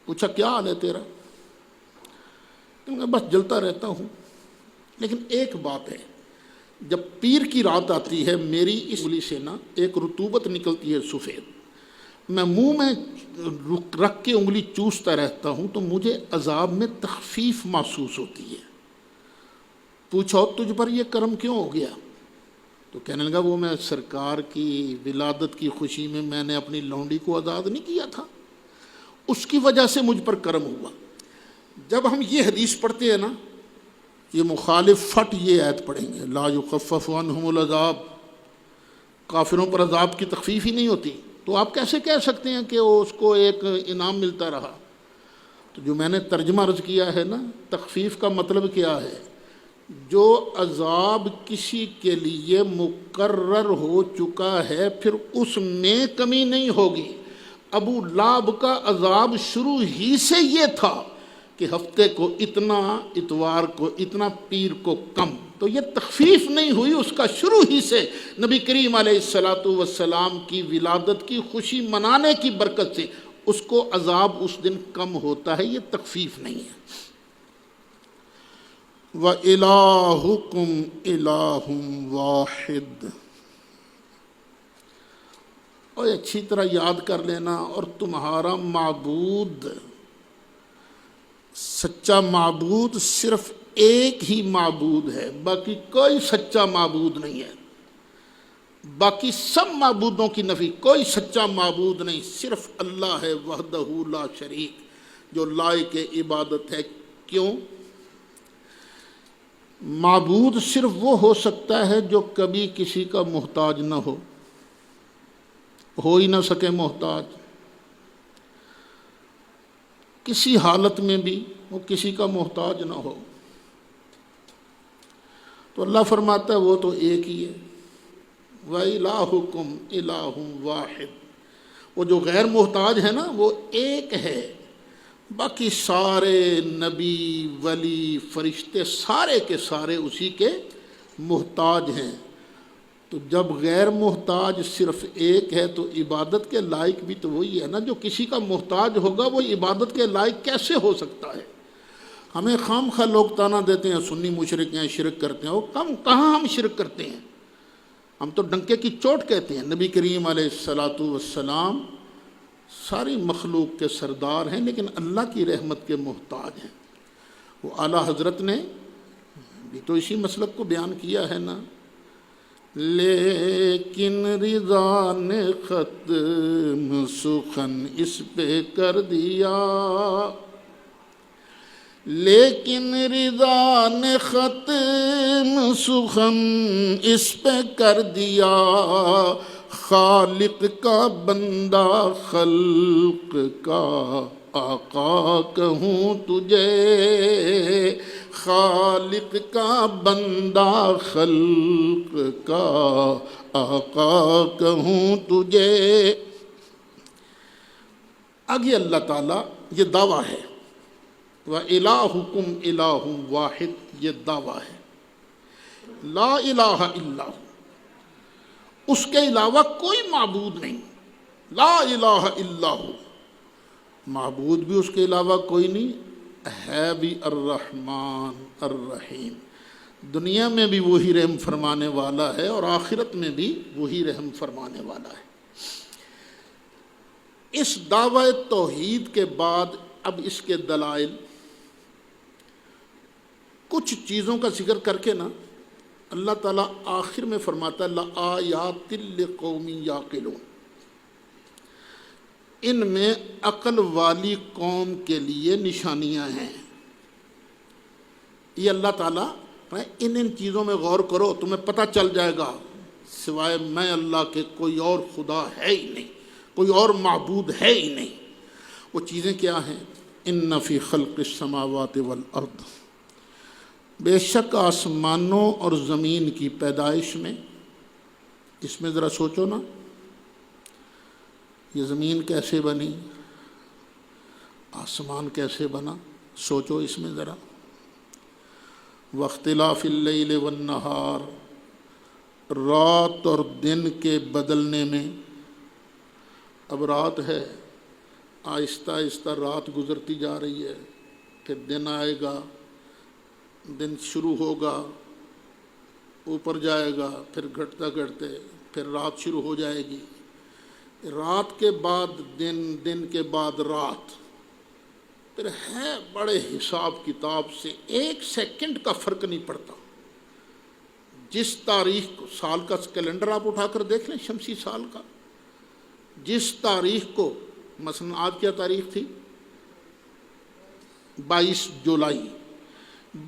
پوچھا کیا حال ہے تیرا؟ بس جلتا رہتا ہوں، لیکن ایک بات ہے، جب پیر کی رات آتی ہے میری اس انگلی سے نا ایک رطوبت نکلتی ہے سفید، میں منہ میں رکھ کے انگلی چوستا رہتا ہوں تو مجھے عذاب میں تخفیف محسوس ہوتی ہے۔ پوچھو تجھ پر یہ کرم کیوں ہو گیا؟ تو کہنے لگا وہ میں سرکار کی ولادت کی خوشی میں نے اپنی لونڈی کو آزاد نہیں کیا تھا، اس کی وجہ سے مجھ پر کرم ہوا۔ جب ہم یہ حدیث پڑھتے ہیں نا، یہ مخالف فٹ یہ آیت پڑھیں گے، لا یخفف عنہم العذاب، کافروں پر عذاب کی تخفیف ہی نہیں ہوتی، تو آپ کیسے کہہ سکتے ہیں کہ اس کو ایک انعام ملتا رہا؟ تو جو میں نے ترجمہ عرض کیا ہے نا، تخفیف کا مطلب کیا ہے؟ جو عذاب کسی کے لیے مقرر ہو چکا ہے پھر اس میں کمی نہیں ہوگی۔ ابو لہب کا عذاب شروع ہی سے یہ تھا کہ ہفتے کو اتنا، اتوار کو اتنا، پیر کو کم، تو یہ تخفیف نہیں ہوئی، اس کا شروع ہی سے نبی کریم علیہ الصلاۃ والسلام کی ولادت کی خوشی منانے کی برکت سے اس کو عذاب اس دن کم ہوتا ہے، یہ تخفیف نہیں ہے۔ وَإِلَٰهُكُمْ إِلَٰهٌ وَاحِدٌ، اور اچھی طرح یاد کر لینا، اور تمہارا معبود، سچا معبود صرف ایک ہی معبود ہے، باقی کوئی سچا معبود نہیں ہے۔ باقی سب معبودوں کی نفی، کوئی سچا معبود نہیں، صرف اللہ ہے وحدہ لا شریک، جو لائق عبادت ہے۔ کیوں؟ معبود صرف وہ ہو سکتا ہے جو کبھی کسی کا محتاج نہ ہو ہی نہ سکے محتاج، کسی حالت میں بھی وہ کسی کا محتاج نہ ہو۔ تو اللہ فرماتا ہے وہ تو ایک ہی ہے، وَإِلَٰهُكُمْ إِلَٰهٌ وَاحِدٌ، وہ جو غیر محتاج ہے نا وہ ایک ہے، باقی سارے نبی ولی فرشتے سارے کے سارے اسی کے محتاج ہیں۔ تو جب غیر محتاج صرف ایک ہے تو عبادت کے لائق بھی تو وہی ہے نا، جو کسی کا محتاج ہوگا وہ عبادت کے لائق کیسے ہو سکتا ہے؟ ہمیں خام خواہ لوگ تانا دیتے ہیں سنی مشرک ہیں، شرک کرتے ہیں، وہ کہاں ہم شرک کرتے ہیں؟ ہم تو ڈنکے کی چوٹ کہتے ہیں۔ نبی کریم علیہ الصلاۃ والسلام ساری مخلوق کے سردار ہیں لیکن اللہ کی رحمت کے محتاج ہیں۔ وہ اعلیٰ حضرت نے بھی تو اسی مسلک کو بیان کیا ہے نا، لیکن رضا نے ختم سخن اس پہ کر دیا، لیکن رضا نے ختم سخن اس پہ کر دیا، خالق کا بندہ خلق کا آقا کہوں تجھے، خالق کا بندہ خلق کا آقا کہوں تجھے۔ آگے اللہ تعالیٰ یہ دعویٰ ہے، وَإِلَٰهُكُمْ إِلَٰهٌ وَاحِدٌ، یہ دعویٰ ہے، لا الہ الا ہو، اس کے علاوہ کوئی معبود نہیں، لا الہ الا ہو، معبود بھی اس کے علاوہ کوئی نہیں، ہے بھی الرحمن الرحیم، دنیا میں بھی وہی رحم فرمانے والا ہے اور آخرت میں بھی وہی رحم فرمانے والا ہے۔ اس دعوی توحید کے بعد اب اس کے دلائل کچھ چیزوں کا ذکر کر کے نا اللہ تعالیٰ آخر میں فرماتا ہے لآیات لقوم یعقلون، ان میں عقل والی قوم کے لیے نشانیاں ہیں۔ یہ اللہ تعالیٰ ان چیزوں میں غور کرو، تمہیں پتہ چل جائے گا سوائے میں اللہ کے کوئی اور خدا ہے ہی نہیں، کوئی اور معبود ہے ہی نہیں۔ وہ چیزیں کیا ہیں؟ ان فی خلق السماوات والارض، بے شک آسمانوں اور زمین کی پیدائش میں، اس میں ذرا سوچو نا، یہ زمین کیسے بنی، آسمان کیسے بنا، سوچو اس میں ذرا۔ واختلاف اللیل والنہار، رات اور دن کے بدلنے میں، اب رات ہے، آہستہ آہستہ رات گزرتی جا رہی ہے، پھر دن آئے گا، دن شروع ہوگا، اوپر جائے گا، پھر گھٹتا گھٹتے پھر رات شروع ہو جائے گی، رات کے بعد دن، دن کے بعد رات، پھر ہے بڑے حساب کتاب سے، ایک سیکنڈ کا فرق نہیں پڑتا۔ جس تاریخ کو، سال کا کیلنڈر آپ اٹھا کر دیکھ لیں، شمسی سال کا، جس تاریخ کو، مثلا آج کیا تاریخ تھی؟ 22 جولائی،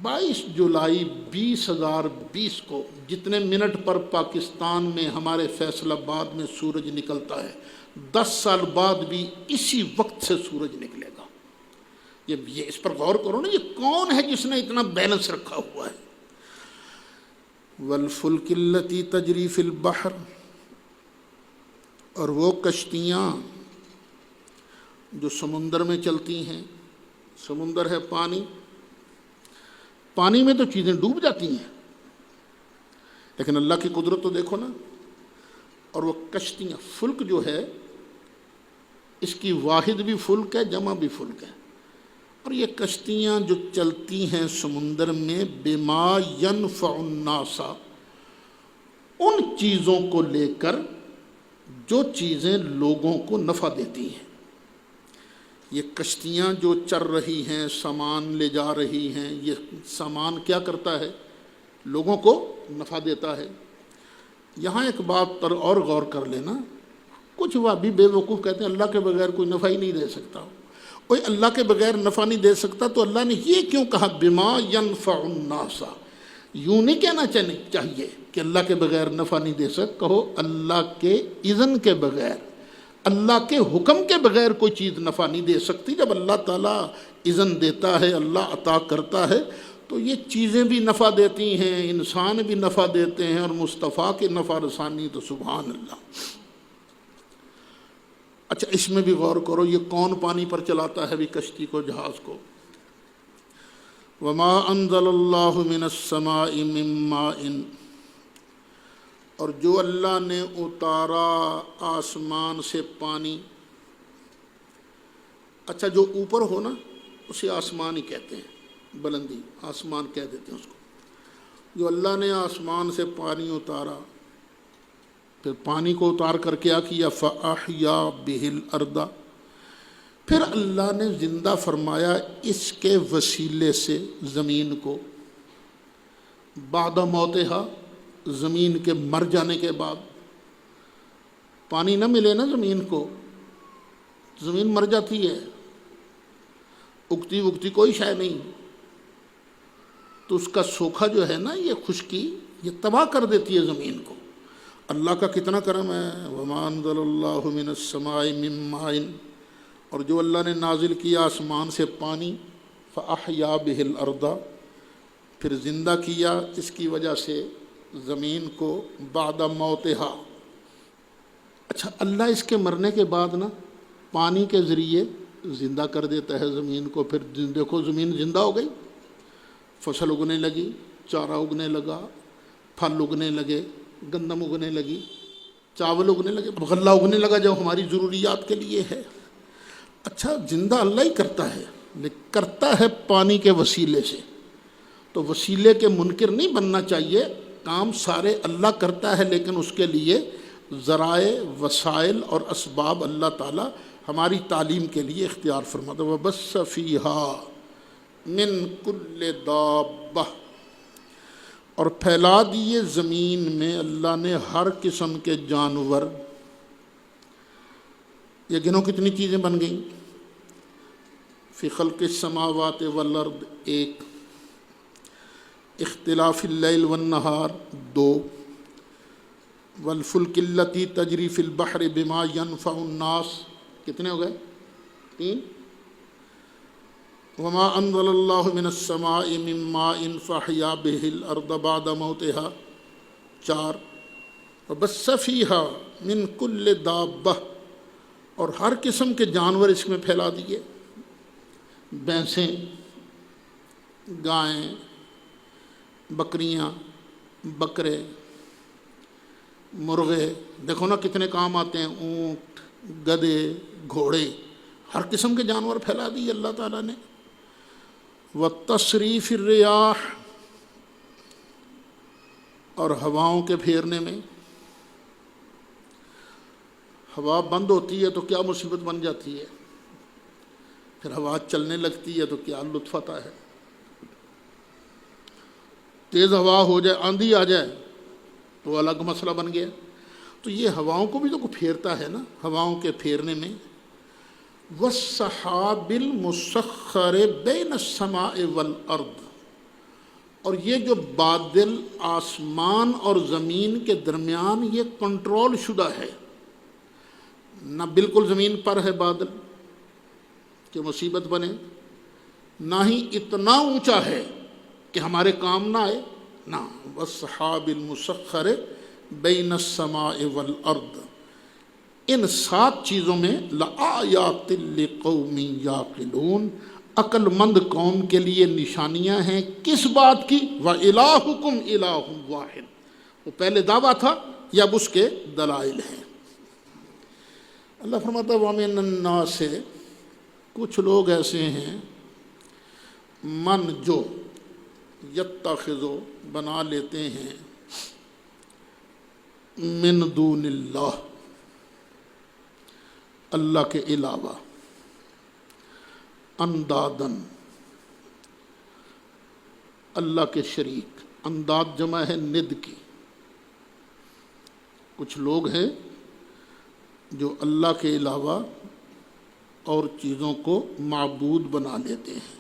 22 جولائی 2020 کو جتنے منٹ پر پاکستان میں ہمارے فیصل آباد میں سورج نکلتا ہے، 10 سال بعد بھی اسی وقت سے سورج نکلے گا۔ یہ اس پر غور کرو نا، یہ کون ہے جس نے اتنا بیلنس رکھا ہوا ہے؟ والفلک التی تجری فی البحر، اور وہ کشتیاں جو سمندر میں چلتی ہیں، سمندر ہے پانی، پانی میں تو چیزیں ڈوب جاتی ہیں، لیکن اللہ کی قدرت تو دیکھو نا۔ اور وہ کشتیاں، فلک جو ہے اس کی واحد بھی فلک ہے، جمع بھی فلک ہے، اور یہ کشتیاں جو چلتی ہیں سمندر میں، بما ینفع الناس، ان چیزوں کو لے کر جو چیزیں لوگوں کو نفع دیتی ہیں۔ یہ کشتیاں جو چل رہی ہیں، سامان لے جا رہی ہیں، یہ سامان کیا کرتا ہے؟ لوگوں کو نفع دیتا ہے۔ یہاں ایک بات پر اور غور کر لینا، کچھ وہابی بے وقوف کہتے ہیں اللہ کے بغیر کوئی نفع ہی نہیں دے سکتا۔ کوئی اللہ کے بغیر نفع نہیں دے سکتا تو اللہ نے یہ کیوں کہا بما ینفع الناس؟ یوں نہیں کہنا چاہیے کہ اللہ کے بغیر نفع نہیں دے سکتا، کہو اللہ کے اذن کے بغیر، اللہ کے حکم کے بغیر کوئی چیز نفع نہیں دے سکتی۔ جب اللہ تعالیٰ اذن دیتا ہے، اللہ عطا کرتا ہے، تو یہ چیزیں بھی نفع دیتی ہیں، انسان بھی نفع دیتے ہیں، اور مصطفیٰ کی نفع رسانی تو سبحان اللہ۔ اچھا اس میں بھی غور کرو، یہ کون پانی پر چلاتا ہے بھی کشتی کو، جہاز کو؟ وما انزل اللہ من السماء من ماء، اور جو اللہ نے اتارا آسمان سے پانی۔ اچھا جو اوپر ہو نا اسے آسمان ہی کہتے ہیں، بلندی آسمان کہہ دیتے ہیں اس کو۔ جو اللہ نے آسمان سے پانی اتارا، پھر پانی کو اتار کر کیا کیا؟ فَأَحْيَا بِهِ الْأَرْضَ، پھر اللہ نے زندہ فرمایا اس کے وسیلے سے زمین کو، بعد موتها، زمین کے مر جانے کے بعد۔ پانی نہ ملے نا زمین کو، زمین مر جاتی ہے، اگتی وگتی کوئی شے نہیں، تو اس کا سوکھا جو ہے نا، یہ خشکی، یہ تباہ کر دیتی ہے زمین کو۔ اللہ کا کتنا کرم ہے۔ وَمَا أَنزَلَ اللَّهُ مِنَ السَّمَاءِ مِن مَّاءٍ، اور جو اللہ نے نازل کیا آسمان سے پانی، فَأَحْيَا بِهِ الْأَرْضَ، پھر زندہ کیا اس کی وجہ سے زمین کو، بعد موتها۔ اچھا اللہ اس کے مرنے کے بعد نا پانی کے ذریعے زندہ کر دیتا ہے زمین کو، پھر دیکھو زمین زندہ ہو گئی، فصل اگنے لگی، چارہ اگنے لگا، پھل اگنے لگے، گندم اگنے لگی، چاول اگنے لگے، غلہ اگنے لگا جو ہماری ضروریات کے لیے ہے۔ اچھا زندہ اللہ ہی کرتا ہے، لیکن کرتا ہے پانی کے وسیلے سے، تو وسیلے کے منکر نہیں بننا چاہیے۔ کام سارے اللہ کرتا ہے، لیکن اس کے لیے ذرائع، وسائل اور اسباب اللہ تعالیٰ ہماری تعلیم کے لیے اختیار فرماتا وَبَثَّ فِيهَا مِن كُلِّ دَابَّةٍ، اور پھیلا دیے زمین میں اللہ نے ہر قسم کے جانور. یہ گنو کتنی چیزیں بن گئیں؟ فی خلق السماوات والارض 1، اختلاف اللیل والنہار 2، والفلک التی تجری فی البحر بما ینفع الناس کتنے ہو گئے؟ 3، وما انزل اللہ من السماء من ماء فاحیا بہ الارض بعد موتها 4، وبث فیہا من کل دابہ، اور ہر قسم کے جانور اس میں پھیلا دیے، بھینسیں، گائیں، بکریاں، بکرے، مرغے، دیکھو نا کتنے کام آتے ہیں، اونٹ، گدھے، گھوڑے، ہر قسم کے جانور پھیلا دیے اللہ تعالیٰ نے. وتصریف الریاح، اور ہواؤں کے پھیرنے میں. ہوا بند ہوتی ہے تو کیا مصیبت بن جاتی ہے، پھر ہوا چلنے لگتی ہے تو کیا لطف آتا ہے. تیز ہوا ہو جائے، آندھی آ جائے تو الگ مسئلہ بن گیا. تو یہ ہواؤں کو بھی تو پھیرتا ہے نا، ہواؤں کے پھیرنے میں. وَالسَّحَابِ الْمُسَخَّرِ بَيْنَ السَّمَاءِ وَالْأَرْضِ، اور یہ جو بادل آسمان اور زمین کے درمیان یہ کنٹرول شدہ ہے، نہ بالکل زمین پر ہے بادل کہ مصیبت بنے، نہ ہی اتنا اونچا ہے کہ ہمارے کام نہ آئے، نہ. وَالسَّحَابِ الْمُسَخَّرِ بَيْنَ السَّمَاءِ وَالْأَرْضِ، ان 7 چیزوں میں لَآيَاتٍ لِقَوْمٍ يَعْقِلُونَ، عقل مند قوم کے لیے نشانیاں ہیں. کس بات کی؟ وَإِلَٰهُكُمْ إِلَٰهٌ وَاحِدٌ، وہ پہلے دعویٰ تھا، یہ اب اس کے دلائل ہیں. اللہ فرماتا ہے وَمِنَ النَّاسِ، کچھ لوگ ایسے ہیں، من جو یتخذ بنا لیتے ہیں، من دون اللہ، اللہ کے علاوہ، اندادن، اللہ کے شریک. انداد جمع ہے ند کی. کچھ لوگ ہیں جو اللہ کے علاوہ اور چیزوں کو معبود بنا لیتے ہیں.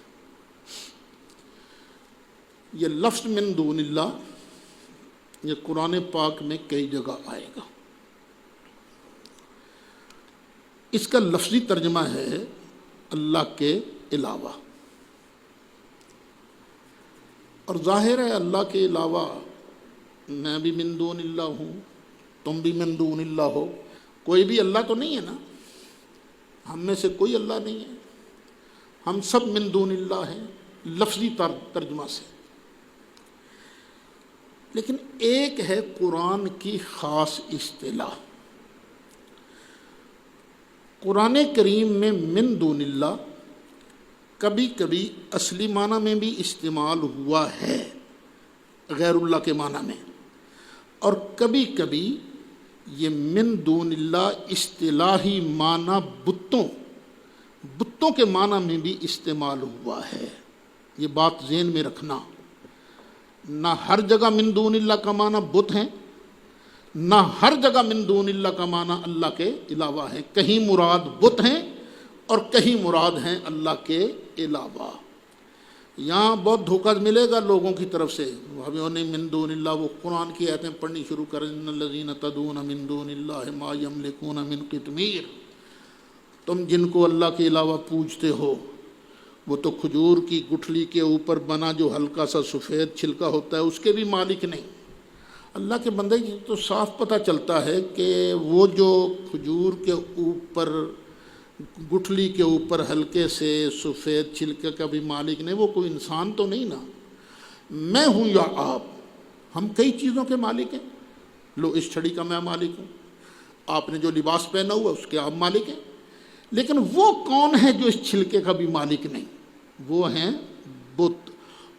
یہ لفظ من دون اللہ یہ قرآن پاک میں کئی جگہ آئے گا. اس کا لفظی ترجمہ ہے اللہ کے علاوہ، اور ظاہر ہے اللہ کے علاوہ میں بھی من دون اللہ ہوں، تم بھی من دون اللہ ہو، کوئی بھی اللہ تو نہیں ہے نا، ہم میں سے کوئی اللہ نہیں ہے، ہم سب من دون اللہ ہیں لفظی ترجمہ سے. لیکن ایک ہے قرآن کی خاص اصطلاح. قرآن کریم میں من دون اللہ کبھی کبھی اصلی معنی میں بھی استعمال ہوا ہے، غیر اللہ کے معنی میں، اور کبھی کبھی یہ من دون اللہ اصطلاحی معنی بتوں کے معنی میں بھی استعمال ہوا ہے. یہ بات ذہن میں رکھنا، نہ ہر جگہ من دون اللہ کا معنی بت ہیں، نہ ہر جگہ من دون اللہ کا معنی اللہ کے علاوہ ہے. کہیں مراد بت ہیں اور کہیں مراد ہیں اللہ کے علاوہ. یہاں بہت دھوکہ ملے گا لوگوں کی طرف سے، وہ نے من دون اللہ، وہ قرآن کی آیتیں پڑھنی شروع کریں، ان الذین تدعون من دون اللہ ما یملکون من قطمیر، تم جن کو اللہ کے علاوہ پوجتے ہو وہ تو کھجور کی گٹھلی کے اوپر بنا جو ہلکا سا سفید چھلکا ہوتا ہے اس کے بھی مالک نہیں. اللہ کے بندے کی تو صاف پتہ چلتا ہے کہ وہ جو کھجور کے اوپر گٹھلی کے اوپر ہلکے سے سفید چھلکے کا بھی مالک نہیں، وہ کوئی انسان تو نہیں نا. میں ہوں یا آپ، ہم کئی چیزوں کے مالک ہیں. لو اس چھڑی کا میں مالک ہوں، آپ نے جو لباس پہنا ہوا اس کے آپ مالک ہیں. لیکن وہ کون ہے جو اس چھلکے کا بھی مالک نہیں؟ وہ ہیں بت.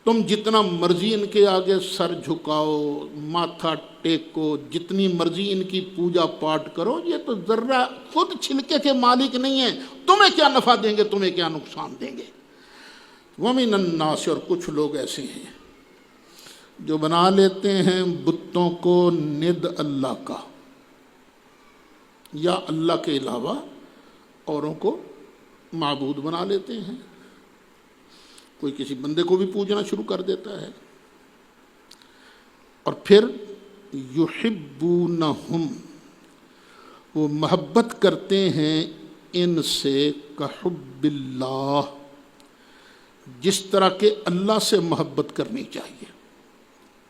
تم جتنا مرضی ان کے آگے سر جھکاؤ، ماتھا ٹیکو، جتنی مرضی ان کی پوجا پاٹ کرو، یہ تو ذرہ خود چھلکے کے مالک نہیں ہیں، تمہیں کیا نفع دیں گے، تمہیں کیا نقصان دیں گے۔ وَمِنَ النَّاسِ، اور کچھ لوگ ایسے ہیں جو بنا لیتے ہیں بتوں کو ند اللہ کا، یا اللہ کے علاوہ اوروں کو معبود بنا لیتے ہیں۔ کوئی کسی بندے کو بھی پوجنا شروع کر دیتا ہے، اور پھر یحبونہم، وہ محبت کرتے ہیں ان سے کحب اللہ، جس طرح کہ اللہ سے محبت کرنی چاہیے۔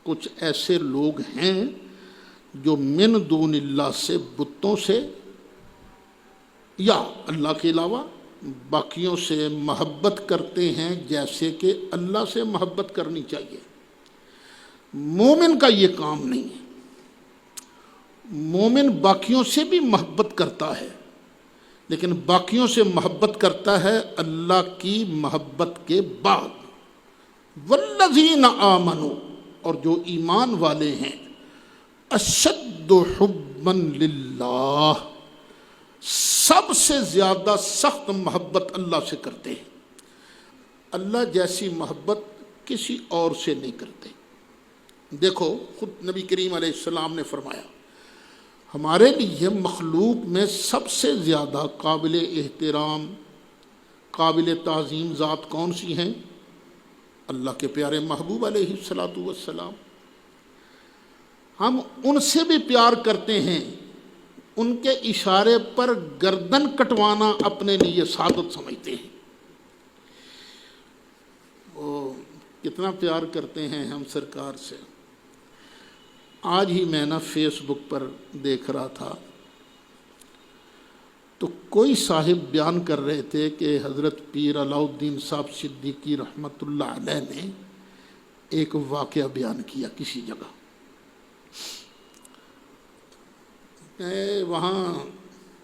کچھ ایسے لوگ ہیں جو من دون اللہ سے، بتوں سے یا اللہ کے علاوہ باقیوں سے محبت کرتے ہیں جیسے کہ اللہ سے محبت کرنی چاہیے۔ مومن کا یہ کام نہیں ہے، مومن باقیوں سے بھی محبت کرتا ہے، لیکن باقیوں سے محبت کرتا ہے اللہ کی محبت کے بعد۔ والذین آمنوا، اور جو ایمان والے ہیں، اشد حبا للہ، سب سے زیادہ سخت محبت اللہ سے کرتے ہیں۔ اللہ جیسی محبت کسی اور سے نہیں کرتے۔ دیکھو خود نبی کریم علیہ السلام نے فرمایا، ہمارے لیے مخلوق میں سب سے زیادہ قابل احترام، قابل تعظیم ذات کون سی ہیں؟ اللہ کے پیارے محبوب علیہ الصلاۃ والسلام۔ ہم ان سے بھی پیار کرتے ہیں، ان کے اشارے پر گردن کٹوانا اپنے لیے سعادت سمجھتے ہیں۔ وہ کتنا پیار کرتے ہیں ہم سرکار سے۔ آج ہی میں فیس بک پر دیکھ رہا تھا تو کوئی صاحب بیان کر رہے تھے کہ حضرت پیر علاء الدین صاحب صدیقی رحمۃ اللہ علیہ نے ایک واقعہ بیان کیا کسی جگہ۔ وہاں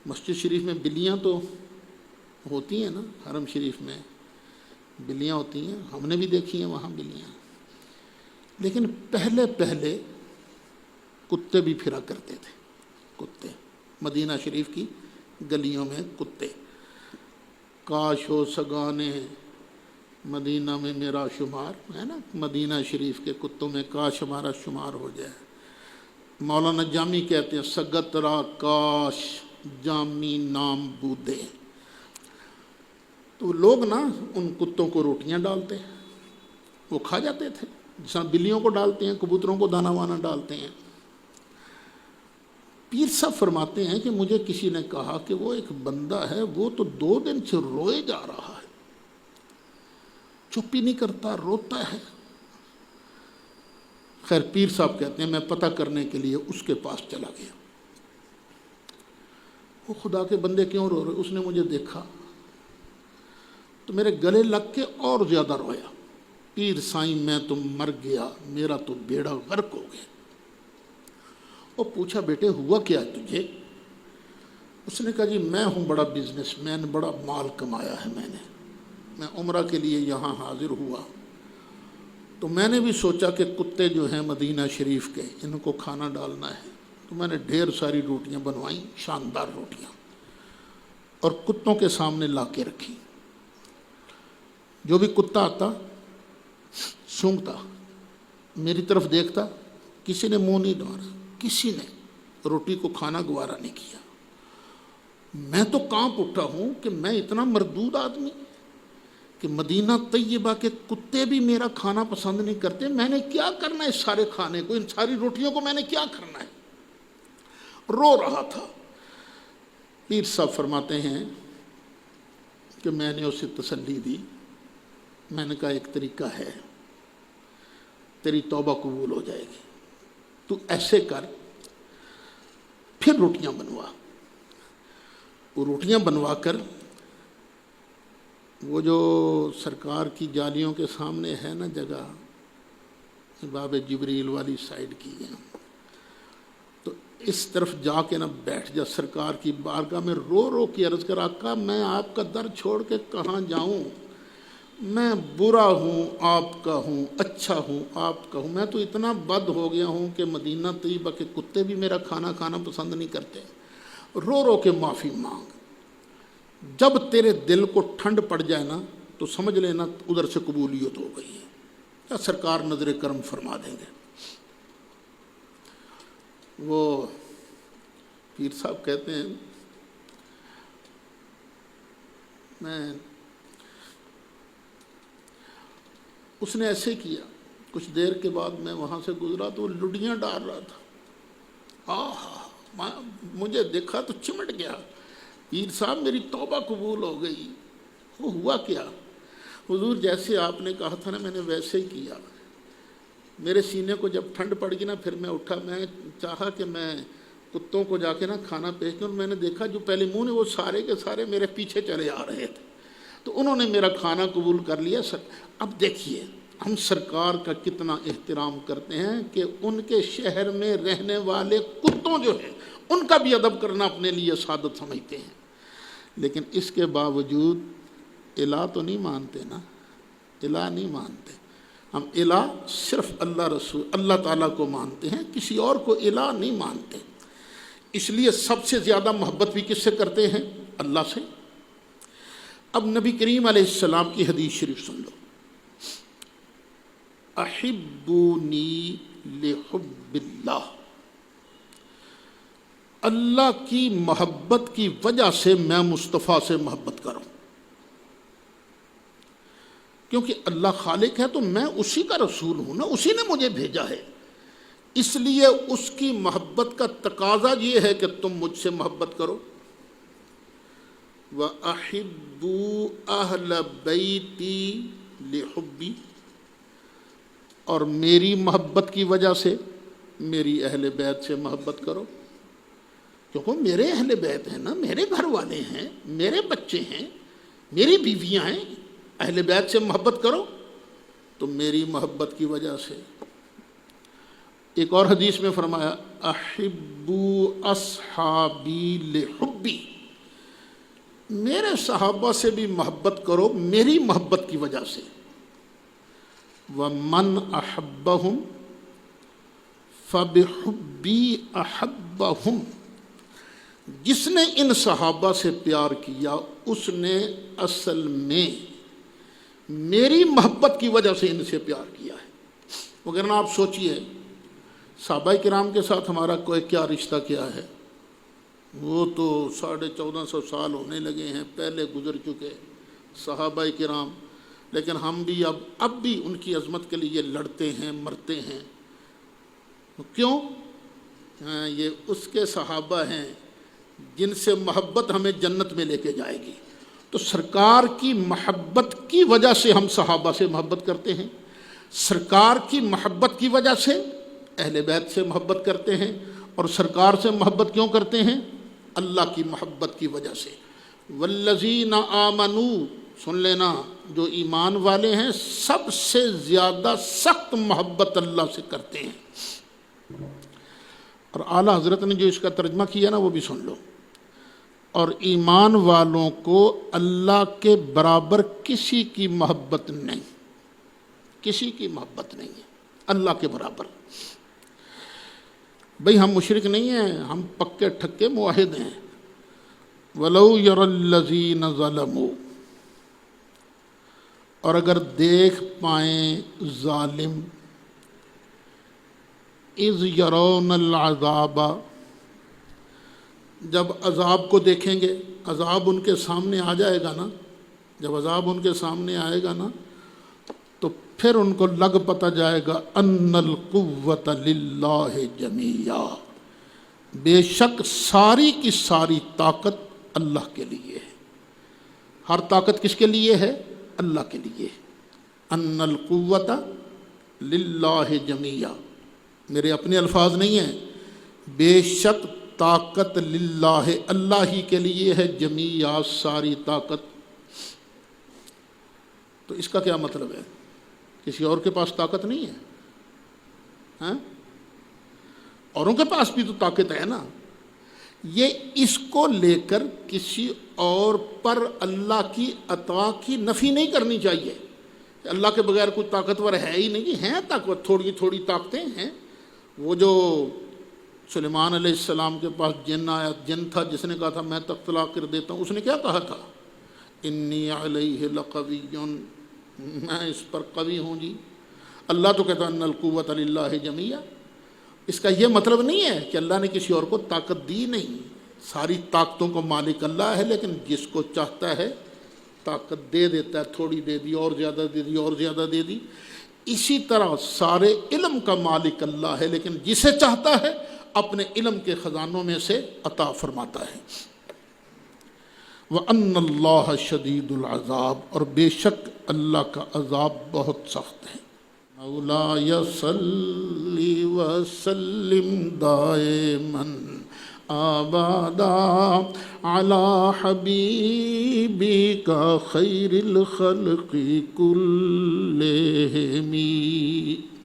مسجد شریف میں بلیاں تو ہوتی ہیں نا، حرم شریف میں بلیاں ہوتی ہیں، ہم نے بھی دیکھی ہیں وہاں بلیاں، لیکن پہلے کتے بھی پھرا کرتے تھے۔ کتے مدینہ شریف کی گلیوں میں کتے، کاش ہو سگانے مدینہ میں میرا شمار، ہے نا، مدینہ شریف کے کتوں میں کاش ہمارا شمار ہو جائے۔ مولانا جامی کہتے ہیں سگت را کاش جامی نام بودے۔ تو لوگ نا ان کتوں کو روٹیاں ڈالتے، وہ کھا جاتے تھے، جس طرح بلیوں کو ڈالتے ہیں، کبوتروں کو دانا وانا ڈالتے ہیں۔ پیر صاحب فرماتے ہیں کہ مجھے کسی نے کہا کہ وہ ایک بندہ ہے، وہ تو 2 دن سے روئے جا رہا ہے، چپ ہی نہیں کرتا، روتا ہے۔ خیر پیر صاحب کہتے ہیں میں پتہ کرنے کے لیے اس کے پاس چلا گیا، وہ خدا کے بندے کیوں رو رہے؟ اس نے مجھے دیکھا تو میرے گلے لگ کے اور زیادہ رویا، پیر سائیں میں تو مر گیا، میرا تو بیڑا غرق ہو گیا۔ وہ پوچھا بیٹے ہوا کیا ہے تجھے؟ اس نے کہا جی میں ہوں بڑا بزنس مین، بڑا مال کمایا ہے میں عمرہ کے لیے یہاں حاضر ہوا، تو میں نے بھی سوچا کہ کتے جو ہیں مدینہ شریف کے ان کو کھانا ڈالنا ہے، تو میں نے ڈھیر ساری روٹیاں بنوائیں، شاندار روٹیاں، اور کتوں کے سامنے لا کے رکھی۔ جو بھی کتا آتا سونگتا، میری طرف دیکھتا، کسی نے منہ نہیں ڈھونڈا، کسی نے روٹی کو کھانا گوارا نہیں کیا۔ میں تو کانپ اٹھا ہوں کہ میں اتنا مردود آدمی کہ مدینہ طیبہ کے کتے بھی میرا کھانا پسند نہیں کرتے، میں نے کیا کرنا ہے اس سارے کھانے کو، ان ساری روٹیوں کو میں نے کیا کرنا ہے؟ رو رہا تھا۔ پیر صاحب فرماتے ہیں کہ میں نے اسے تسلی دی، میں نے کہا ایک طریقہ ہے، تیری توبہ قبول ہو جائے گی، تو ایسے کر، پھر روٹیاں بنوا۔ وہ روٹیاں بنوا کر وہ جو سرکار کی جالیوں کے سامنے ہے نا جگہ، باب جبریل والی سائڈ کی ہے، تو اس طرف جا کے نا بیٹھ جا سرکار کی بارگاہ میں، رو رو کے عرض کر آقا میں آپ کا در چھوڑ کے کہاں جاؤں، میں برا ہوں آپ کا ہوں، اچھا ہوں آپ کا ہوں، میں تو اتنا بد ہو گیا ہوں کہ مدینہ طیبہ کے کتے بھی میرا کھانا کھانا پسند نہیں کرتے۔ رو رو کے معافی مانگ، جب تیرے دل کو ٹھنڈ پڑ جائے نا تو سمجھ لینا ادھر سے قبولیت ہو گئی ہے، یا سرکار نظر کرم فرما دیں گے۔ وہ پیر صاحب کہتے ہیں، اس نے ایسے کیا، کچھ دیر کے بعد میں وہاں سے گزرا تو وہ لڈیاں ڈال رہا تھا، مجھے دیکھا تو چمٹ گیا، پیر صاحب میری توبہ قبول ہو گئی۔ وہ ہوا کیا؟ حضور جیسے آپ نے کہا تھا نا میں نے ویسے ہی کیا۔ میرے سینے کو جب ٹھنڈ پڑ گئی نا پھر میں اٹھا، میں چاہا کہ میں کتوں کو جا کے نا کھانا پیش کروں، میں نے دیکھا جو پہلے منہ نے وہ سارے کے سارے میرے پیچھے چلے آ رہے تھے، تو انہوں نے میرا کھانا قبول کر لیا۔ اب دیکھیے ہم سرکار کا کتنا احترام کرتے ہیں کہ ان کے شہر میں رہنے والے کتوں جو ہیں ان کا بھی ادب کرنا اپنے لیے سعادت سمجھتے ہیں، لیکن اس کے باوجود الہ تو نہیں مانتے نا، الہ نہیں مانتے ہم، الہ صرف اللہ رسول اللہ تعالیٰ کو مانتے ہیں، کسی اور کو الہ نہیں مانتے۔ اس لیے سب سے زیادہ محبت بھی کس سے کرتے ہیں؟ اللہ سے۔ اب نبی کریم علیہ السلام کی حدیث شریف سن لو، احبونی لحب اللہ، اللہ کی محبت کی وجہ سے میں مصطفیٰ سے محبت کروں، کیونکہ اللہ خالق ہے تو میں اسی کا رسول ہوں نا، اسی نے مجھے بھیجا ہے، اس لیے اس کی محبت کا تقاضا یہ ہے کہ تم مجھ سے محبت کرو۔ وَأَحِبُّوا أَهْلَ بَيْتِي لِحُبِّي، اور میری محبت کی وجہ سے میری اہل بیت سے محبت کرو، کیونکہ میرے اہل بیت ہیں نا، میرے گھر والے ہیں، میرے بچے ہیں، میری بیویاں ہیں، اہل بیت سے محبت کرو تو میری محبت کی وجہ سے۔ ایک اور حدیث میں فرمایا احبوا اصحابی لحبی، میرے صحابہ سے بھی محبت کرو میری محبت کی وجہ سے۔ ومن احبہم فبحبی احبہم، جس نے ان صحابہ سے پیار کیا اس نے اصل میں میری محبت کی وجہ سے ان سے پیار کیا ہے۔ وگرنہ آپ سوچئے صحابہ کرام کے ساتھ ہمارا کوئی کیا رشتہ کیا ہے، وہ تو 1450 سال ہونے لگے ہیں، پہلے گزر چکے صحابہ کرام، لیکن ہم بھی اب بھی ان کی عظمت کے لیے لڑتے ہیں، مرتے ہیں۔ کیوں؟ یہ اس کے صحابہ ہیں جن سے محبت ہمیں جنت میں لے کے جائے گی، تو سرکار کی محبت کی وجہ سے ہم صحابہ سے محبت کرتے ہیں، سرکار کی محبت کی وجہ سے اہل بیت سے محبت کرتے ہیں، اور سرکار سے محبت کیوں کرتے ہیں؟ اللہ کی محبت کی وجہ سے۔ والذین آمنوا، سن لینا، جو ایمان والے ہیں سب سے زیادہ سخت محبت اللہ سے کرتے ہیں۔ اور اعلیٰ حضرت نے جو اس کا ترجمہ کیا نا وہ بھی سن لو، اور ایمان والوں کو اللہ کے برابر کسی کی محبت نہیں، کسی کی محبت نہیں ہے اللہ کے برابر۔ بھئی ہم مشرک نہیں ہیں، ہم پکے ٹھکے موحد ہیں۔ وَلَوْ يَرَى الَّذِينَ ظَلَمُوا، اور اگر دیکھ پائیں ظالم، اِذْ يَرَوْنَ الْعَذَابَ، جب عذاب کو دیکھیں گے، عذاب ان کے سامنے آ جائے گا نا، جب عذاب ان کے سامنے آئے گا نا تو پھر ان کو لگ پتہ جائے گا ان القوت للہ جمیعا، بے شک ساری کی ساری طاقت اللہ کے لیے ہے۔ ہر طاقت کس کے لیے ہے؟ اللہ کے لیے۔ ان القوت للہ جمیعا، میرے اپنے الفاظ نہیں ہیں، بے شک طاقت للہ، اللہ ہی کے لیے ہے، جمیعا ساری طاقت۔ تو اس کا کیا مطلب ہے؟ کسی اور کے پاس طاقت نہیں ہے؟ ہاں؟ اوروں کے پاس بھی تو طاقت ہے نا۔ یہ اس کو لے کر کسی اور پر اللہ کی عطا کی نفی نہیں کرنی چاہیے۔ اللہ کے بغیر کوئی طاقتور ہے ہی نہیں، ہیں طاقت، تھوڑی تھوڑی طاقتیں ہیں۔ وہ جو سلیمان علیہ السلام کے پاس جن آیا، جن تھا جس نے کہا تھا میں تخت لا کر دیتا ہوں، اس نے کیا کہا تھا؟ انی علیہ لقوی، میں اس پر قوی ہوں جی۔ اللہ تو کہتا ان القوۃ للہ جمیعا۔ اس کا یہ مطلب نہیں ہے کہ اللہ نے کسی اور کو طاقت دی نہیں، ساری طاقتوں کو مالک اللہ ہے، لیکن جس کو چاہتا ہے طاقت دے دیتا ہے، تھوڑی دے دی اور زیادہ دے دی اور زیادہ دے دی۔ اسی طرح سارے علم کا مالک اللہ ہے، لیکن جسے چاہتا ہے اپنے علم کے خزانوں میں سے عطا فرماتا ہے۔ وَأَنَّ اللَّهَ شَدِيدُ الْعَذَابِ، اور بے شک اللہ کا عذاب بہت سخت ہے۔ مولاي صل وسلم دائما ابدا على حبيبك خير الخلق كلهم۔